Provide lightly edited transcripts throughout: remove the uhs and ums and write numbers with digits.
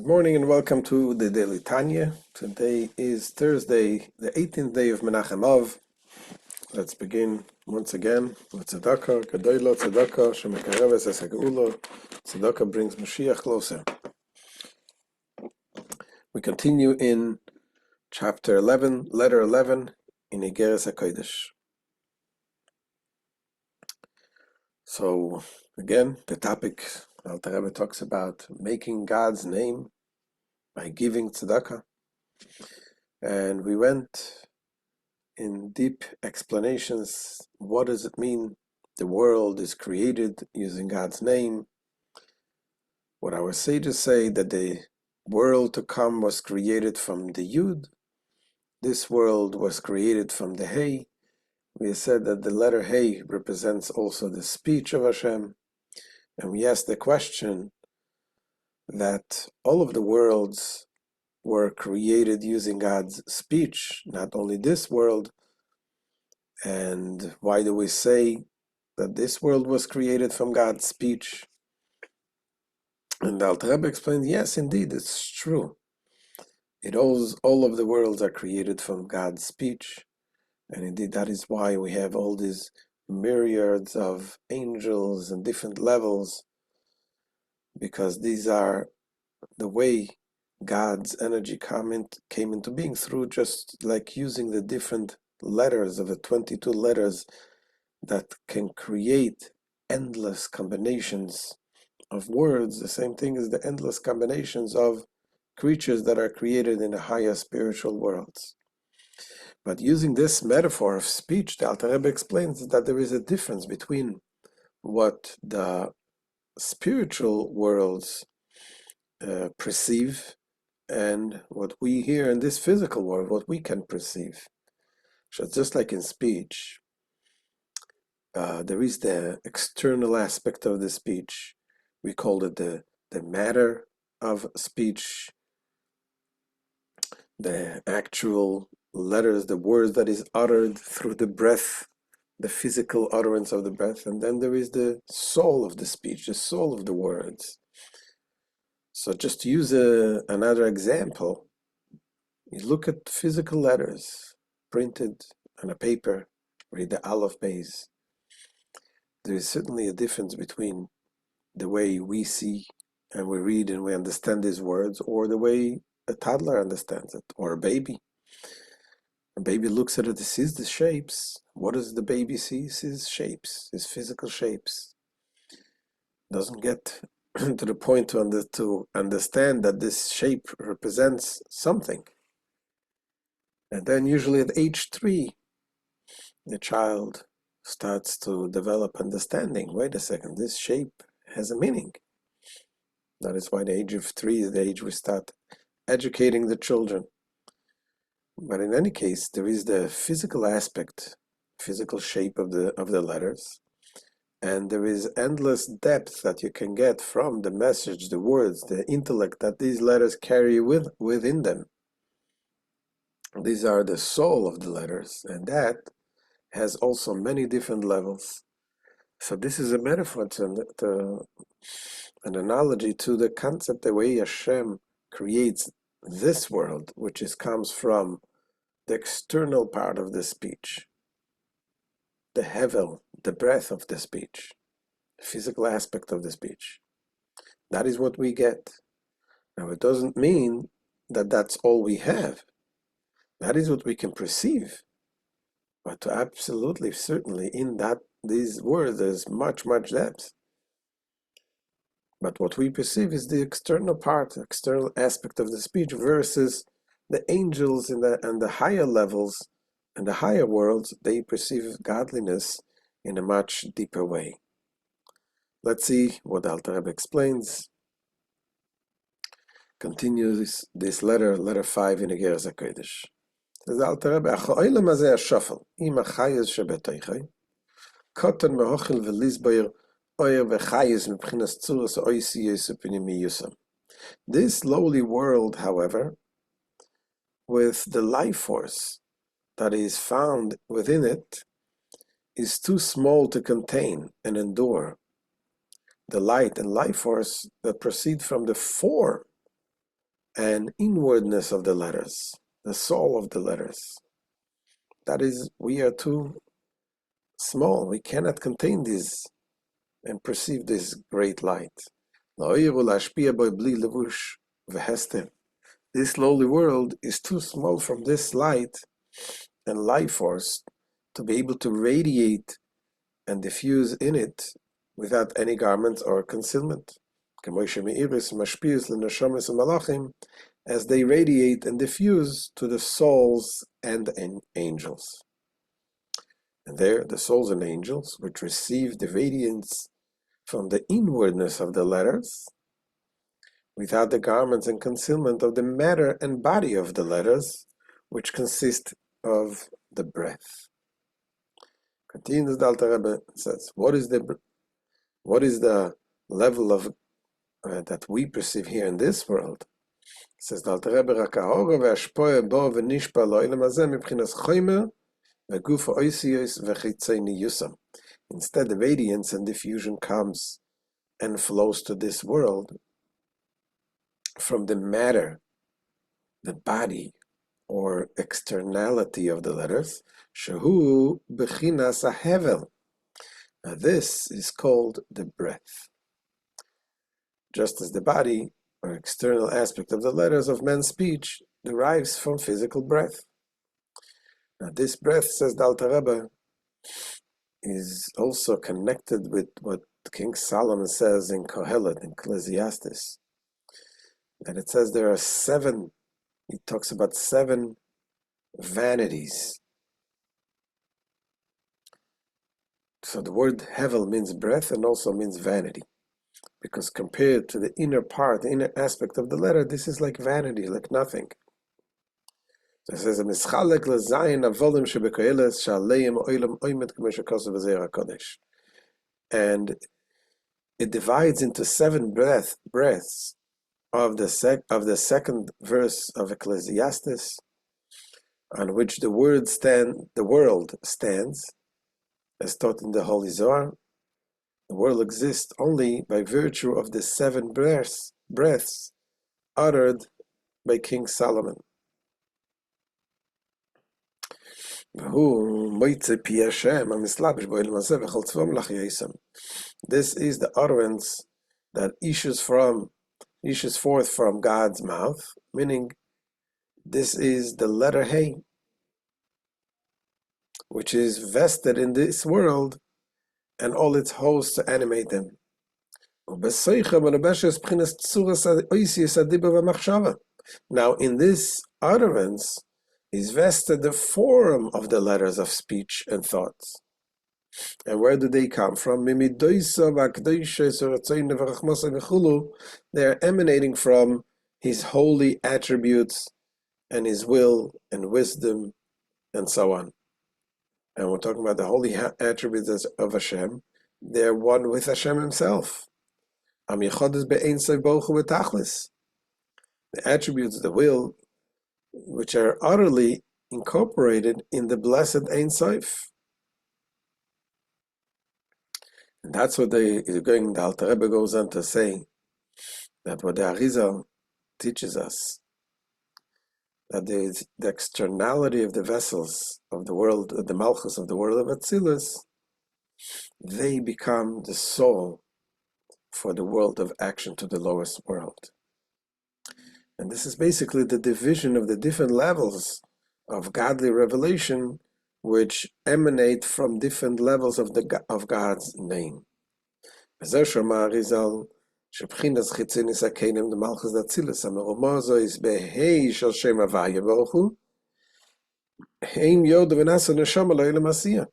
Good morning and welcome to the Daily Tanya. Today is Thursday, the 18th day of Menachem Av. Let's begin once again with Tzedakah, Gedoylo Tzedakah, Shemekareves es Hageulah. Tzedakah brings Mashiach closer. We continue in chapter 11, letter 11, in Igeret Hakodesh. So again, the topic, Alter Rebbe talks about making God's name by giving tzedakah. And we went in deep explanations. What does it mean? The world is created using God's name. What our sages say, that the world to come was created from the Yud. This world was created from the Hey. We said that the letter Hey represents also the speech of Hashem. And we asked the question that all of the worlds were created using God's speech, not only this world. And why do we say that this world was created from God's speech? And Alter Rebbe explained, yes, indeed, it's true. All of the worlds are created from God's speech. And indeed, that is why we have all these myriads of angels and different levels, because these are the way God's energy came into being, through just like using the different letters of the 22 letters that can create endless combinations of words. The same thing as the endless combinations of creatures that are created in the higher spiritual worlds. But using this metaphor of speech, the Alter Rebbe explains that there is a difference between what the spiritual worlds perceive and what we hear in this physical world, what we can perceive. So just like in speech, there is the external aspect of the speech. We call it the matter of speech, the actual letters, the words that is uttered through the breath, the physical utterance of the breath. And then there is the soul of the speech, the soul of the words. So just to use another example, you look at physical letters printed on a paper, read the Aleph Beis. There is certainly a difference between the way we see and we read and we understand these words, or the way a toddler understands it, or a baby. A baby looks at it, it sees the shapes. What does the baby see? He sees shapes, his physical shapes. Doesn't get to the point to understand that this shape represents something. And then usually at age 3, the child starts to develop understanding. Wait a second, this shape has a meaning. That is why the age of 3 is the age we start educating the children. But in any case, there is the physical aspect, physical shape of the letters, and there is endless depth that you can get from the message, the words, the intellect that these letters carry within them. These are the soul of the letters, and that has also many different levels. So this is a metaphor, an analogy to the concept, the way Hashem creates this world, which comes from the external part of the speech, the hevel, the breath of the speech, the physical aspect of the speech. That is what we get. Now, it doesn't mean that that's all we have. That is what we can perceive. But absolutely, certainly, in these words, there's much, much depth. But what we perceive is the external part, external aspect of the speech, versus the angels and the higher levels and the higher worlds. They perceive godliness in a much deeper way. Let's see what Alter Rebbe explains. Continues this letter 5 in Igeret הקודש. says Alter Rebbe, "Ha'olam hazeh hashafel, im hachayes shebeteichai, kotan mehochel v'lizboyer oyer v'chayes mebchinas tzuras oisiyos upinimiyusam." This lowly world, however, with the life force that is found within it, is too small to contain and endure the light and life force that proceed from the form and inwardness of the letters, the soul of the letters. That is, we are too small. We cannot contain this and perceive this great light. This lowly world is too small from this light and life force to be able to radiate and diffuse in it without any garment or concealment. As they radiate and diffuse to the souls and angels. And there, the souls and angels, which receive the radiance from the inwardness of the letters, without the garments and concealment of the matter and body of the letters, which consist of the breath. Continues the Alter Rebbe, says, what is the level of that we perceive here in this world? Says the Alter Rebbe, Rak ha'ora ve'ashpoe bo ve'nishpa lo'ilem hazeh mibchinas chomer ve'guf ha'oisiyos ve'chitzoni yusam. Instead, the radiance and diffusion comes and flows to this world from the matter, the body, or externality of the letters, shehu bechinas hahevel. Now this is called the breath. Just as the body, or external aspect of the letters of man's speech, derives from physical breath. Now this breath, says the Alter Rebbe, is also connected with what King Solomon says in Kohelet, in Ecclesiastes, that it says there are seven, he talks about seven vanities. So the word hevel means breath and also means vanity, because compared to the inner part, the inner aspect of the letter, this is like vanity, like nothing. So it says, "Mischalek lezayin avolim shebekoeles shaleim oilam oimet k'meshakasav v'zeir hakodesh," and it divides into seven breaths of the second verse of Ecclesiastes, on which the world stands, as taught in the Holy Zohar. The world exists only by virtue of the seven breaths uttered by King Solomon. This is the utterance that issues forth from God's mouth, meaning this is the letter Hey, which is vested in this world and all its hosts to animate them. Now in this utterance is vested the form of the letters of speech and thoughts. And where do they come from? They are emanating from His holy attributes and His will and wisdom and so on. And we're talking about the holy attributes of Hashem. They're one with Hashem Himself. The attributes, the will, which are utterly incorporated in the blessed Ein Sof. And that's what the Alter Rebbe goes on to say, that what the Arizal teaches us, that the externality of the vessels of the world, the Malchus of the world of Atzilus, they become the soul for the world of action to the lowest world. And this is basically the division of the different levels of godly revelation, which emanate from different levels of God's name. The Malchus d'Atzilus Ameromozo is behei shel Shem Havaya Baruch Hu, Hein Yod v'Nasa Neshama Lo'ilem Asiyah.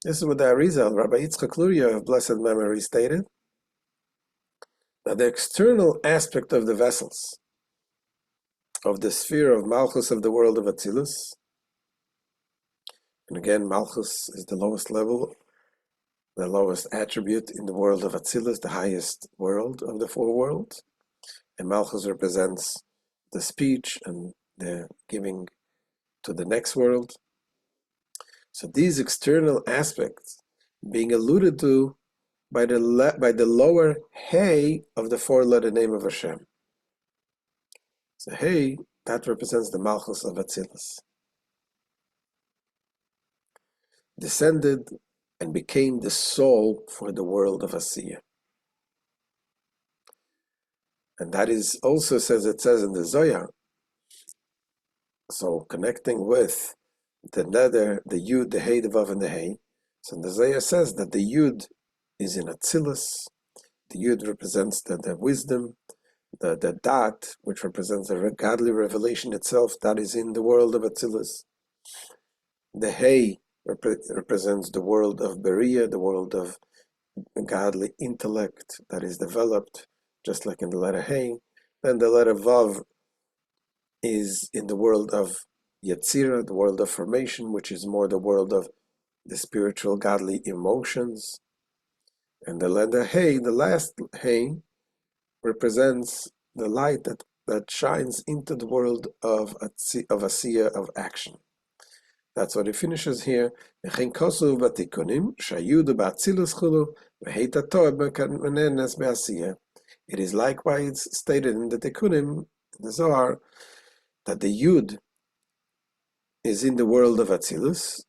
This is what the Arizal, Rabbi Yitzchak Luria of blessed memory, stated, that the external aspect of the vessels, of the sphere of Malchus of the world of Atzilus, and again, Malchus is the lowest level, the lowest attribute in the world of Atzilus, the highest world of the four worlds. And Malchus represents the speech and the giving to the next world. So these external aspects being alluded to by the lower Hey of the four-letter name of Hashem. So Hey, that represents the Malchus of Atzilus. Descended and became the soul for the world of Asiya. And that is also it says in the Zohar, so connecting with the nether, the Yud, the Hey, the Vav, and the Hey. So the Zohar says that the Yud is in Atzilus. The Yud represents the wisdom, the Dat, which represents the godly revelation itself, that is in the world of Atzilus. The Hey represents the world of Beria, the world of godly intellect that is developed, just like in the letter Hey. Then the letter Vav is in the world of Yetzirah, the world of formation, which is more the world of the spiritual godly emotions. And the letter Hey, the last Hey, represents the light that shines into the world of Asiya, of action. That's what it finishes here. It is likewise stated in the Tikkunim, the Zohar, that the Yud is in the world of Atzilus,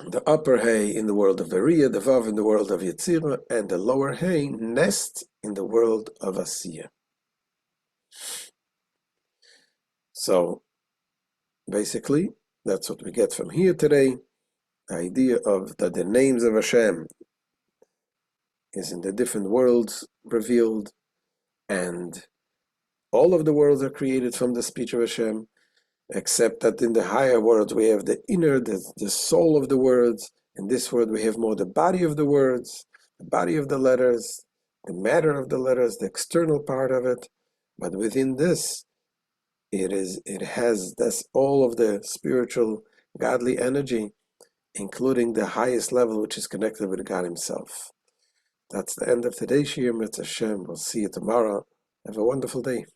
the upper Hey in the world of Beria, the Vav in the world of Yetzirah, and the lower Hey nest in the world of Asiya. So basically, that's what we get from here today. The idea of that the names of Hashem is in the different worlds revealed, and all of the worlds are created from the speech of Hashem, except that in the higher worlds we have the inner, the soul of the words. In this world we have more the body of the words, the body of the letters, the matter of the letters, the external part of it. But within this, it has this all of the spiritual, godly energy, including the highest level, which is connected with God Himself. That's the end of today's Shir. Mitzvah Hashem. We'll see you tomorrow. Have a wonderful day.